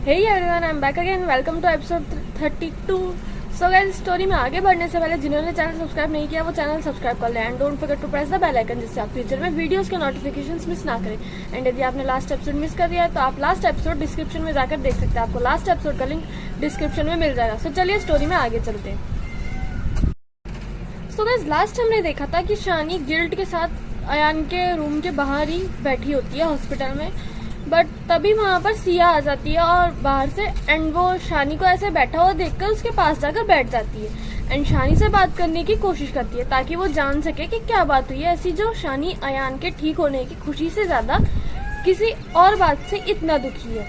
Hey everyone, I am back again. Welcome to episode 32। So guys, story में आगे बढ़ने से पहले जिन्होंने चैनल सब्सक्राइब नहीं किया वो चैनल सब्सक्राइब कर लें and don't forget to press the bell icon, जिससे आप फ्यूचर में वीडियोस के नोटिफिकेशंस मिस ना करें। एंड यदि आपने लास्ट एपिसोड मिस कर दिया है तो आप लास्ट एपिसोड डिस्क्रिप्शन में जाकर देख सकते हैं। आपको लास्ट एपिसोड का लिंक डिस्क्रिप्शन में मिल जाएगा। सो चलिए स्टोरी में आगे चलते हैं। सो गाइस, लास्ट हमने देखा था कि शानी गिल्ट के साथ अयान के रूम के बाहर ही बैठी होती है हॉस्पिटल में, बट तभी वहां पर सिया आ जाती है और बाहर से, एंड वो शानी को ऐसे बैठा हुआ देखकर उसके पास जाकर बैठ जाती है एंड शानी से बात करने की कोशिश करती है ताकि वो जान सके कि क्या बात हुई है ऐसी जो शानी अयान के ठीक होने की खुशी से ज्यादा किसी और बात से इतना दुखी है।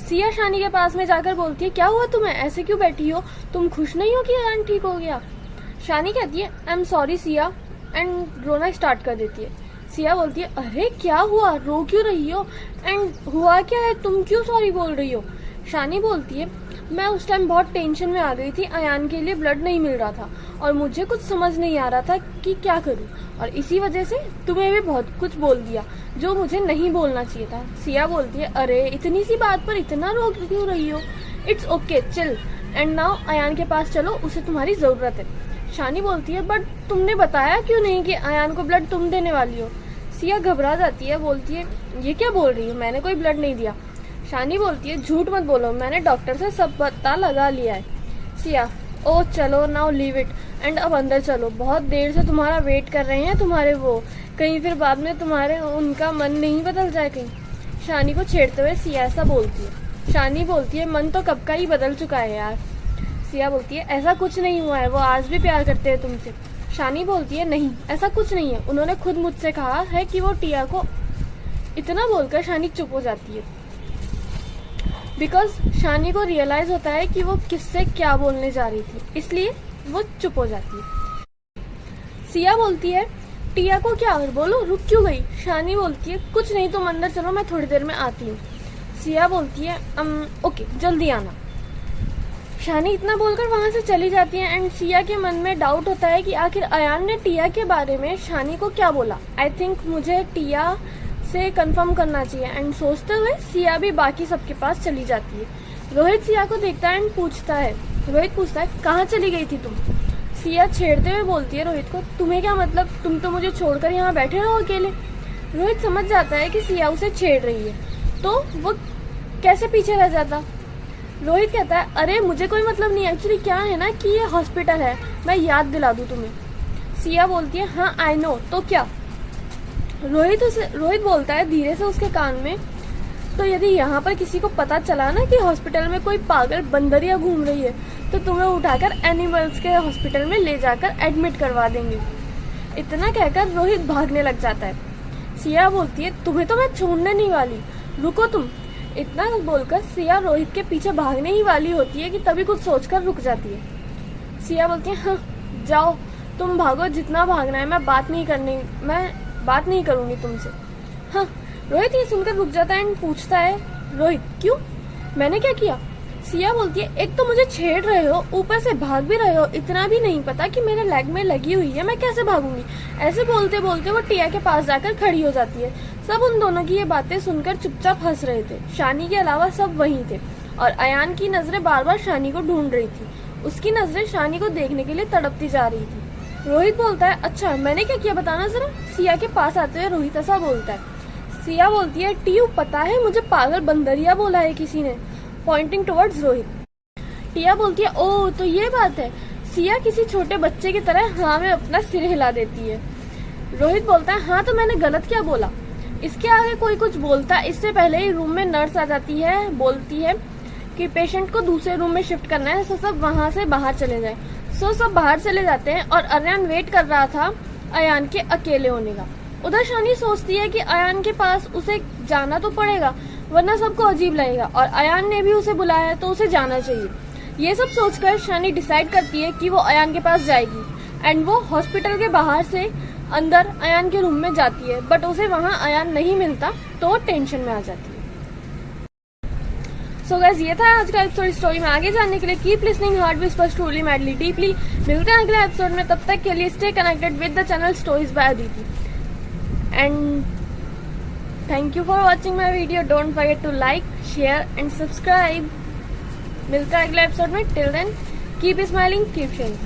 सिया शानी के पास में जाकर बोलती है, क्या हुआ तुम्हें, ऐसे क्यों बैठी हो, तुम खुश नहीं हो कि अयान ठीक हो गया? शानी कहती है, I am sorry Siya, and रोना स्टार्ट कर देती है। सिया बोलती है, अरे क्या हुआ, रो क्यों रही हो, एंड हुआ क्या है, तुम क्यों सॉरी बोल रही हो? शानी बोलती है, मैं उस टाइम बहुत टेंशन में आ गई थी, अयान के लिए ब्लड नहीं मिल रहा था और मुझे कुछ समझ नहीं आ रहा था कि क्या करूं, और इसी वजह से तुम्हें भी बहुत कुछ बोल दिया जो मुझे नहीं बोलना चाहिए था। सिया बोलती है, अरे इतनी सी बात पर इतना रो क्यों रही हो, it's okay chill, and now Ayaan के पास चलो, उसे तुम्हारी जरूरत है। शानी बोलती है, बट तुमने बताया क्यों नहीं कि अयान को ब्लड तुम देने वाली हो? सिया घबरा जाती है, बोलती है, ये क्या बोल रही हो, मैंने कोई ब्लड नहीं दिया। शानी बोलती है, झूठ मत बोलो, मैंने डॉक्टर से सब पता लगा लिया है। सिया, ओ चलो नाउ लीव इट, एंड अब अंदर चलो, बहुत देर से तुम्हारा वेट कर रहे हैं तुम्हारे वो, कहीं फिर बाद में तुम्हारे उनका मन नहीं बदल जाए कहीं। शानी को छेड़ते हुए सिया ऐसा बोलती है। शानी बोलती है, मन तो कब का ही बदल चुका है यार। सिया बोलती है, ऐसा कुछ नहीं हुआ है, वो आज भी प्यार करते हैं तुमसे। शानी बोलती है, नहीं ऐसा कुछ नहीं है, उन्होंने खुद मुझसे कहा है कि वो टिया को। इतना बोलकर शानी चुप हो जाती है, बिकॉज शानी को रियलाइज होता है कि वो किससे क्या बोलने जा रही थी, इसलिए वो चुप हो जाती है। सिया बोलती है, टिया को क्या और बोलो, रुक क्यों गई? शानी बोलती है, कुछ नहीं, तुम अंदर चलो, मैं थोड़ी देर में आती हूँ। सिया बोलती है, ओके जल्दी आना। शानी इतना बोलकर वहां से चली जाती है एंड सिया के मन में डाउट होता है कि आखिर अयान ने टिया के बारे में शानी को क्या बोला। आई थिंक मुझे टिया से कंफर्म करना चाहिए, एंड सोचते हुए सिया भी बाकी सबके पास चली जाती है। रोहित सिया को देखता है एंड पूछता है, रोहित पूछता है, कहाँ चली गई थी तुम? सिया छेड़ते हुए बोलती है रोहित को, तुम्हें क्या मतलब, तुम तो मुझे छोड़कर यहाँ बैठे रहो अकेले। रोहित समझ जाता है कि सिया उसे छेड़ रही है, तो वो कैसे पीछे रह जाता। रोहित कहता है, अरे मुझे कोई मतलब नहीं, एक्चुअली क्या है ना कि ये हॉस्पिटल है, मैं याद दिला दूं तुम्हें। सिया बोलती है, हाँ आई नो, तो क्या? रोहित बोलता है धीरे से उसके कान में, तो यदि यहाँ पर किसी को पता चला ना कि हॉस्पिटल में कोई पागल बंदरिया घूम रही है तो तुम्हें उठाकर एनिमल्स के हॉस्पिटल में ले जाकर एडमिट करवा देंगे। इतना कहकर रोहित भागने लग जाता है। सिया बोलती है, तुम्हें तो मैं छोड़ने नहीं वाली, रुको तुम। इतना बोलकर सिया रोहित के पीछे भागने ही वाली होती है कि तभी कुछ सोचकर रुक जाती है। सिया बोलती है, हाँ जाओ तुम भागो, जितना भागना है, मैं बात नहीं करूंगी तुमसे। हाँ। रोहित ये सुनकर रुक जाता है एंड पूछता है, रोहित क्यों, मैंने क्या किया? सिया बोलती है, एक तो मुझे छेड़ रहे हो, ऊपर से भाग भी रहे हो, इतना भी नहीं पता कि मेरे लेग में लगी हुई है, मैं कैसे भागूंगी? ऐसे बोलते बोलते वो टिया के पास जाकर खड़ी हो जाती है। सब उन दोनों की ये बातें सुनकर चुपचाप हंस रहे थे। शानी के अलावा सब वहीं थे और अयान की नजरें बार बार शानी को ढूंढ रही थी। उसकी नजरें शानी को देखने के लिए तड़पती जा रही थी। रोहित बोलता है, अच्छा मैंने क्या किया बताना जरा। सिया के पास आते हुए रोहित ऐसा बोलता है। सिया बोलती है, टिया पता है मुझे पागल बंदरिया बोला है किसी ने, पॉइंटिंग टुवर्ड्स रोहित। टिया बोलती है, ओह तो ये बात है। सिया किसी छोटे बच्चे की तरह हाँ में अपना सिर हिला देती है। रोहित बोलता है, हाँ तो मैंने गलत क्या बोला? इसके आगे कोई कुछ बोलता है इससे पहले ही रूम में नर्स आ जाती है, बोलती है कि पेशेंट को दूसरे रूम में शिफ्ट करना है, तो सब वहां से बाहर चले जाए। सब बाहर चले जाते हैं और अयान वेट कर रहा था अयान के अकेले होने का। उधर शानी सोचती है कि अयान के पास उसे जाना तो पड़ेगा, वरना सबको अजीब लगेगा, और अयान ने भी उसे बुलाया है तो उसे जाना चाहिए। ये सब सोचकर शानी डिसाइड करती है कि वो अयान के पास जाएगी, एंड वो हॉस्पिटल के बाहर से अंदर अयान के रूम में जाती है, बट उसे वहां अयान नहीं मिलता तो वो टेंशन में आ जाती है। सो गाइस, ये था आज का एपिसोड। स्टोरी में आगे जानने के लिए keep listening heart whispers truly madly deeply. मिलते हैं अगले एपिसोड में, तब तक के लिए stay connected with the channel stories by Aditi. And thank you for watching my video. Don't forget to like, share and subscribe. मिलता है अगले एपिसोड में। Till then keep smiling, keep sharing.